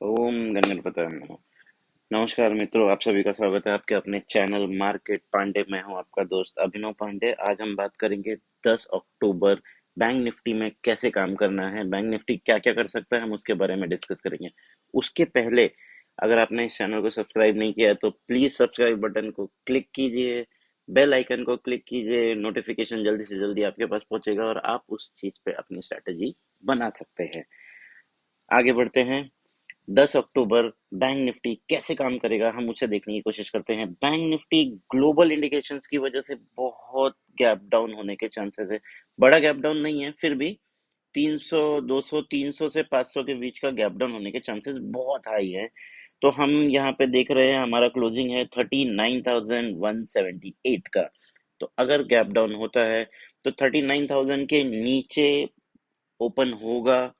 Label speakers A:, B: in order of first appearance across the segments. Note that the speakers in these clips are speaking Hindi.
A: ओम गणपतये नमः। नमस्कार मित्रों, आप सभी का स्वागत है आपके अपने चैनल मार्केट पांडे। मैं हूं आपका दोस्त अभिनव पांडे। आज हम बात करेंगे 10 अक्टूबर बैंक निफ्टी में कैसे काम करना है, बैंक निफ्टी क्या क्या कर सकता है, हम उसके बारे में डिस्कस करेंगे। उसके पहले अगर आपने इस चैनल को सब्सक्राइब नहीं किया है तो प्लीज सब्सक्राइब बटन को क्लिक कीजिए, बेल आइकन को क्लिक कीजिए, नोटिफिकेशन जल्दी से जल्दी आपके पास पहुंचेगा और आप उस चीज पे अपनी स्ट्रेटेजी बना सकते हैं। आगे बढ़ते हैं। 10 अक्टूबर बैंक निफ्टी कैसे काम करेगा हम उसे देखने की कोशिश करते हैं। बैंक निफ्टी ग्लोबल इंडिकेशंस की वजह से बहुत गैप डाउन होने के चांसेस है। बड़ा गैप डाउन नहीं है, फिर भी 300 200 300 से 500 के बीच का गैप डाउन होने के चांसेस बहुत हाई है। तो हम यहाँ पे देख रहे हैं हमारा क्लोजिंग है 39,178 का। तो अगर गैप डाउन होता है तो 39,000 के नीचे ओपन होगा।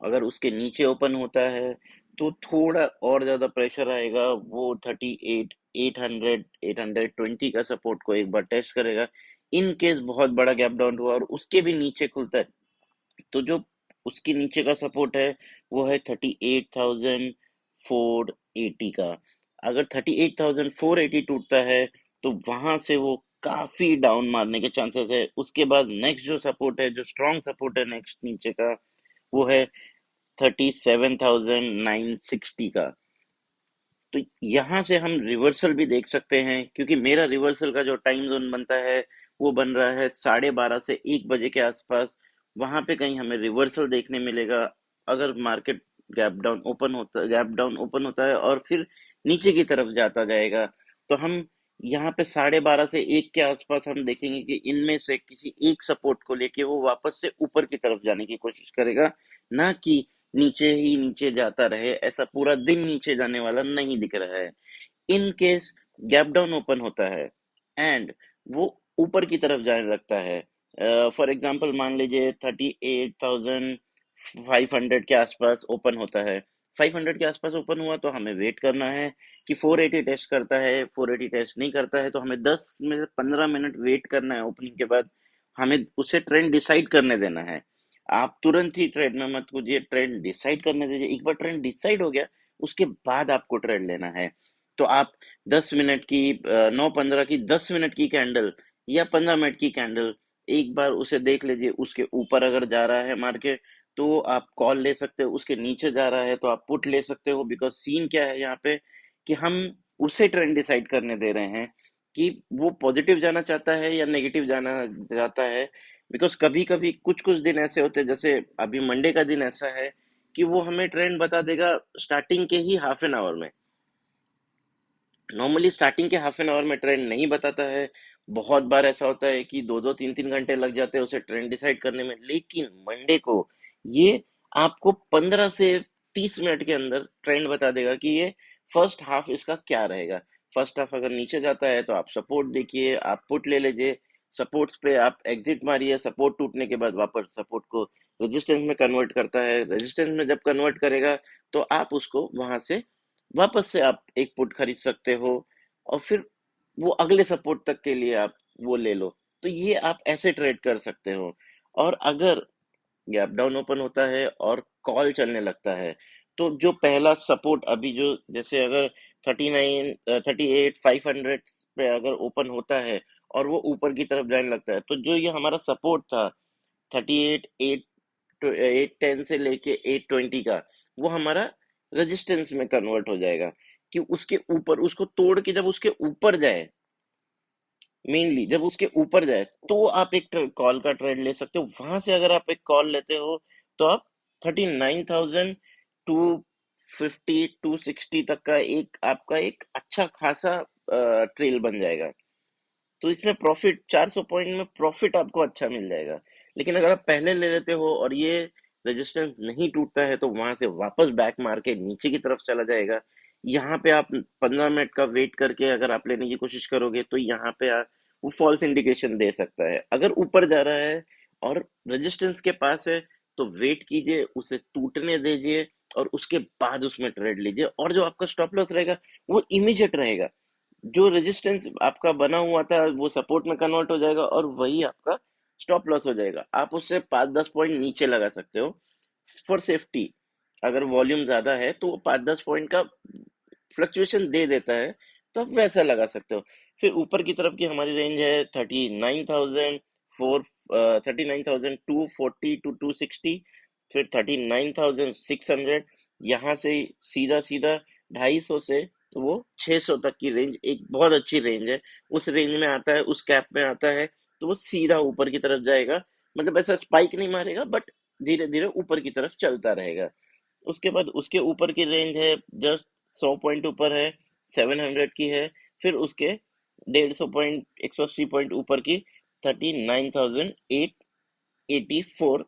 A: अगर उसके नीचे ओपन होता है तो थोड़ा और ज्यादा प्रेशर आएगा, वो 38 800 820 का सपोर्ट को एक बार टेस्ट करेगा। इन केस बहुत बड़ा गैप डाउन हुआ और उसके भी नीचे खुलता है तो जो उसके नीचे का सपोर्ट है वो है 38,480 का। अगर 38,480 टूटता है तो वहां से वो काफी डाउन मारने के चांसेस है। उसके बाद नेक्स्ट जो सपोर्ट है, जो स्ट्रॉन्ग सपोर्ट है नेक्स्ट नीचे का, वो है 37,960 का। तो यहाँ से हम रिवर्सल भी देख सकते हैं, क्योंकि मेरा रिवर्सल का जो टाइम जोन बनता है वो बन रहा है 12:30 से 1 बजे के आसपास। वहां पे कहीं हमें रिवर्सल देखने मिलेगा। अगर मार्केट गैप डाउन ओपन होता है और फिर नीचे की तरफ जाता जाएगा तो हम यहाँ पे 12:30 से 1 के आसपास हम देखेंगे कि इनमें से किसी एक सपोर्ट को लेके वो वापस से ऊपर की तरफ जाने की कोशिश करेगा, ना कि नीचे ही नीचे जाता रहे। ऐसा पूरा दिन नीचे जाने वाला नहीं दिख रहा है। In case gap down open होता है एंड वो ऊपर की तरफ जाने लगता है, फॉर एग्जांपल मान लीजिए 38,500 के आसपास ओपन होता है। 500 के आसपास ओपन हुआ तो हमें वेट करना है कि 480 टेस्ट करता है। 480 टेस्ट नहीं करता है तो हमें 10 में से 15 मिनट वेट करना है। ओपनिंग के बाद हमें उसे ट्रेंड डिसाइड करने देना है। आप तुरंत ही ट्रेड में मत कूदिए, ट्रेंड डिसाइड करने दीजिए। एक बार ट्रेंड डिसाइड हो गया उसके बाद आपको ट्रेड लेना है। तो आप 10 मिनट की 9:15 की 10 मिनट की कैंडल या 15 मिनट की कैंडल एक बार उसे देख लीजिए। उसके ऊपर अगर जा रहा है मार्केट तो आप कॉल ले सकते हो, उसके नीचे जा रहा है तो आप पुट ले सकते हो। बिकॉज सीन क्या है यहाँ पे कि हम उसे ट्रेंड डिसाइड करने दे रहे हैं कि वो पॉजिटिव जाना चाहता है या नेगेटिव जाना चाहता है। बिकॉज कभी कभी कुछ कुछ दिन ऐसे होते हैं, जैसे अभी मंडे का दिन ऐसा है कि वो हमें ट्रेंड बता देगा स्टार्टिंग के ही हाफ एन आवर में। नॉर्मली स्टार्टिंग के हाफ एन आवर में ट्रेंड नहीं बताता है। बहुत बार ऐसा होता है कि 2 2 3 3 घंटे लग जाते हैं उसे ट्रेंड डिसाइड करने में। लेकिन मंडे को ये आपको 15 से 30 मिनट के अंदर ट्रेंड बता देगा कि ये फर्स्ट हाफ इसका क्या रहेगा। फर्स्ट हाफ अगर नीचे जाता है तो आप सपोर्ट देखिए, आप पुट ले लीजिए। सपोर्ट्स पे आप एग्जिट मारिए। सपोर्ट टूटने के बाद वापस सपोर्ट को रेजिस्टेंस में कन्वर्ट करता है। रेजिस्टेंस में जब कन्वर्ट करेगा तो आप उसको वहां से वापस से आप एक पुट खरीद सकते हो और फिर वो अगले सपोर्ट तक के लिए आप वो ले लो। तो ये आप ऐसे ट्रेड कर सकते हो। और अगर गैप डाउन ओपन होता है और कॉल चलने लगता है तो जो पहला सपोर्ट अभी जो जैसे अगर 38 500 पे अगर ओपन होता है और वो ऊपर की तरफ जाने लगता है तो जो ये हमारा सपोर्ट था 38 8 से लेके 820 का, वो हमारा रेजिस्टेंस में कन्वर्ट हो जाएगा कि उसके ऊपर उसको तोड़ के जब उसके ऊपर जाए, मेनली जब उसके ऊपर जाए तो आप एक कॉल का ट्रेड ले सकते हो। वहां से अगर आप एक कॉल लेते हो तो आप 39,250 260 तक का एक आपका एक अच्छा खासा ट्रेल बन जाएगा। तो इसमें प्रॉफिट 400 पॉइंट में प्रॉफिट आपको अच्छा मिल जाएगा। लेकिन अगर आप पहले ले लेते हो और ये रेजिस्टेंस नहीं टूटता है तो वहां से वापस बैक मार के नीचे की तरफ चला जाएगा। यहाँ पे आप 15 मिनट का वेट करके अगर आप लेने की कोशिश करोगे तो यहाँ पे वो फॉल्स इंडिकेशन दे सकता है। अगर ऊपर जा रहा है और रेजिस्टेंस के पास है तो वेट कीजिए, उसे टूटने दीजिए और उसके बाद उसमें ट्रेड लीजिए। और जो आपका स्टॉप लॉस रहेगा वो इमीडिएट रहेगा। जो रेजिस्टेंस आपका बना हुआ था वो सपोर्ट में कन्वर्ट हो जाएगा और वही आपका स्टॉप लॉस हो जाएगा। आप उससे 5 10 पॉइंट नीचे लगा सकते हो फॉर सेफ्टी। अगर वॉल्यूम ज्यादा है तो वो 5-10 पॉइंट का फ्लक्चुएशन दे देता है, तो आप वैसा लगा सकते हो। फिर ऊपर की तरफ की हमारी रेंज है 39,240 फिर 39,600। यहाँ से सीधा सीधा 250 से तो वो 600 तक की रेंज एक बहुत अच्छी रेंज है। उस रेंज में आता है, उस कैप में आता है, तो वो सीधा ऊपर की तरफ जाएगा। मतलब ऐसा स्पाइक नहीं मारेगा, बट धीरे धीरे ऊपर की तरफ चलता रहेगा। उसके बाद उसके ऊपर की रेंज है जस्ट 100 पॉइंट ऊपर है, 700 की है। फिर उसके 150 पॉइंट, 180 पॉइंट ऊपर की 39,884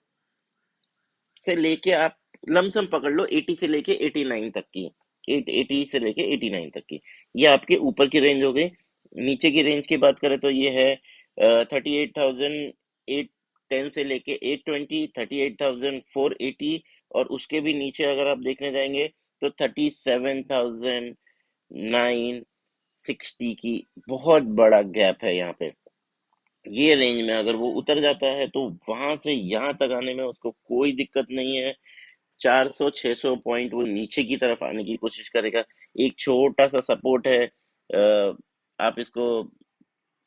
A: से लेके आप लमसम पकड़ लो 80 से लेके 89 तक की, 880 से लेके 89 तक की। ये आपके ऊपर की रेंज हो गई। नीचे की रेंज की बात करें तो ये है 38,810 से लेके 820, 38,480। और उसके भी नीचे अगर आप देखने जाएंगे तो 37,960 की बहुत बड़ा गैप है यहाँ पे। ये रेंज में अगर वो उतर जाता है तो वहां से यहाँ तक आने में उसको कोई दिक्कत नहीं है। 400-600 पॉइंट वो नीचे की तरफ आने की कोशिश करेगा। एक छोटा सा सपोर्ट है, आप इसको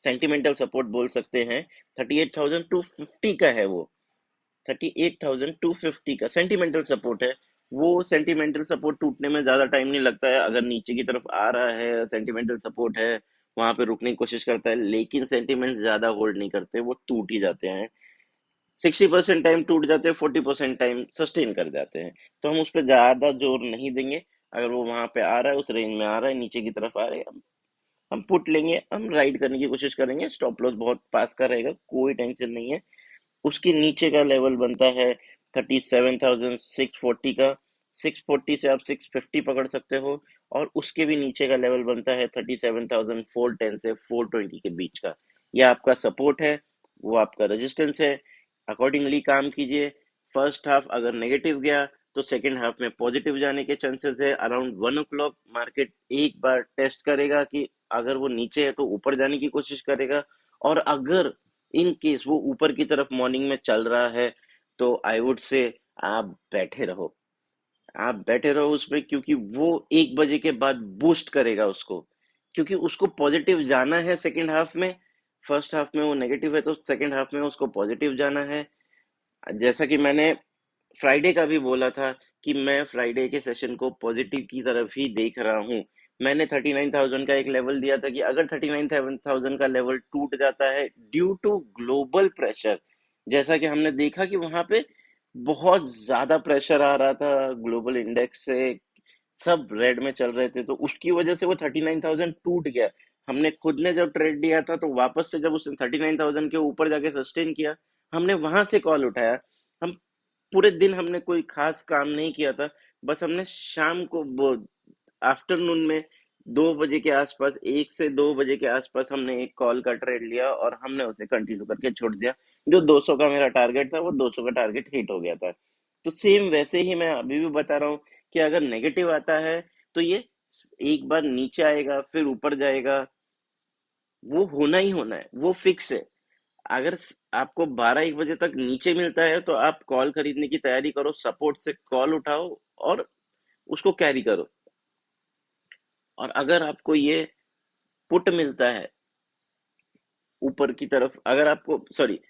A: सेंटिमेंटल सपोर्ट बोल सकते हैं। 38,250 का है वो, 38,250 का सेंटिमेंटल सपोर्ट है। वो सेंटिमेंटल सपोर्ट टूटने में ज्यादा टाइम नहीं लगता है। अगर नीचे की तरफ आ रहा है, सेंटिमेंटल सपोर्ट है, वहां पे रुकने की कोशिश करता है, लेकिन सेंटिमेंट ज्यादा होल्ड नहीं करते, वो टूट ही जाते हैं। 60% टाइम टूट जाते हैं, 40% टाइम सस्टेन कर जाते हैं। तो हम उस पर ज्यादा जोर नहीं देंगे। अगर वो वहां पे आ रहा है, उस रेंज में आ रहा है, नीचे की तरफ आ रहा है, हम पुट लेंगे, हम राइड करने की कोशिश करेंगे। स्टॉप लॉस बहुत पास का रहेगा, कोई टेंशन नहीं है। उसके नीचे का लेवल बनता है 37,640 का। 640 से आप 650 पकड़ सकते हो। और उसके भी नीचे का लेवल बनता है 37,410 से 420 के बीच का। यह आपका सपोर्ट है, वो आपका रेजिस्टेंस है। अकॉर्डिंगली काम कीजिए। फर्स्ट हाफ अगर नेगेटिव गया तो सेकेंड हाफ में पॉजिटिव जाने के चांसेस है। अराउंड 1 o'clock मार्केट एक बार टेस्ट करेगा कि अगर वो नीचे है तो ऊपर जाने की कोशिश करेगा। और अगर इन केस वो ऊपर की तरफ मॉर्निंग में चल रहा है तो आई वुड से आप बैठे रहो। आप बैठे रहो उसमें, क्योंकि वो 1 बजे के बाद बूस्ट करेगा उसको। क्योंकि उसको पॉजिटिव जाना है सेकेंड हाफ में। फर्स्ट हाफ में वो नेगेटिव है तो सेकेंड हाफ में उसको पॉजिटिव जाना है। जैसा कि मैंने फ्राइडे का भी बोला था कि मैं फ्राइडे के सेशन को पॉजिटिव की तरफ ही देख रहा हूँ। मैंने 39,000 का एक लेवल दिया था कि अगर 39,000 का लेवल टूट जाता है ड्यू टू ग्लोबल प्रेशर, जैसा कि हमने देखा कि वहां पे बहुत ज्यादा प्रेशर आ रहा था ग्लोबल इंडेक्स से, सब रेड में चल रहे थे, तो उसकी वजह से वो 39,000 टूट गया। हमने खुद ने जब ट्रेड दिया था तो वापस से जब उसने 39,000 के ऊपर जाके सस्टेन किया, हमने वहां से कॉल उठाया। हम पूरे दिन हमने कोई खास काम नहीं किया था। बस हमने शाम को वो आफ्टरनून में 2 बजे के आसपास, 1 से 2 बजे के आसपास हमने एक कॉल का ट्रेड लिया और हमने उसे कंटिन्यू करके छोड़ दिया। जो 200 का मेरा टारगेट था वो 200 का टारगेट हिट हो गया था। तो सेम वैसे ही मैं अभी भी बता रहा हूँ कि अगर नेगेटिव आता है तो ये एक बार नीचे आएगा फिर ऊपर जाएगा, वो होना ही होना है, वो फिक्स है। अगर आपको 12-1 बजे तक नीचे मिलता है तो आप कॉल खरीदने की तैयारी करो, सपोर्ट से कॉल उठाओ और उसको कैरी करो। और अगर आपको ये पुट मिलता है ऊपर की तरफ, अगर आपको सॉरी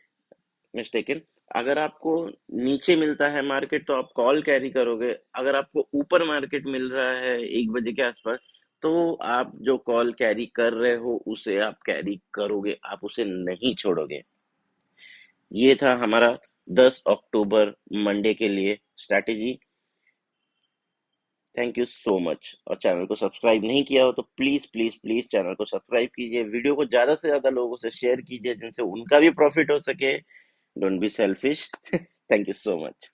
A: मिस्टेकन, अगर आपको नीचे मिलता है मार्केट तो आप कॉल कैरी करोगे। अगर आपको ऊपर मार्केट मिल रहा है 1 बजे के आसपास तो आप जो कॉल कैरी कर रहे हो उसे आप कैरी करोगे, आप उसे नहीं छोड़ोगे। ये था हमारा 10 अक्टूबर मंडे के लिए strategy. Thank you so much. और चैनल को सब्सक्राइब नहीं किया हो तो प्लीज प्लीज प्लीज चैनल को सब्सक्राइब कीजिए। वीडियो को ज्यादा से ज्यादा लोगों से शेयर कीजिए जिनसे उनका भी प्रॉफिट हो सके। Don't be selfish. Thank you so much.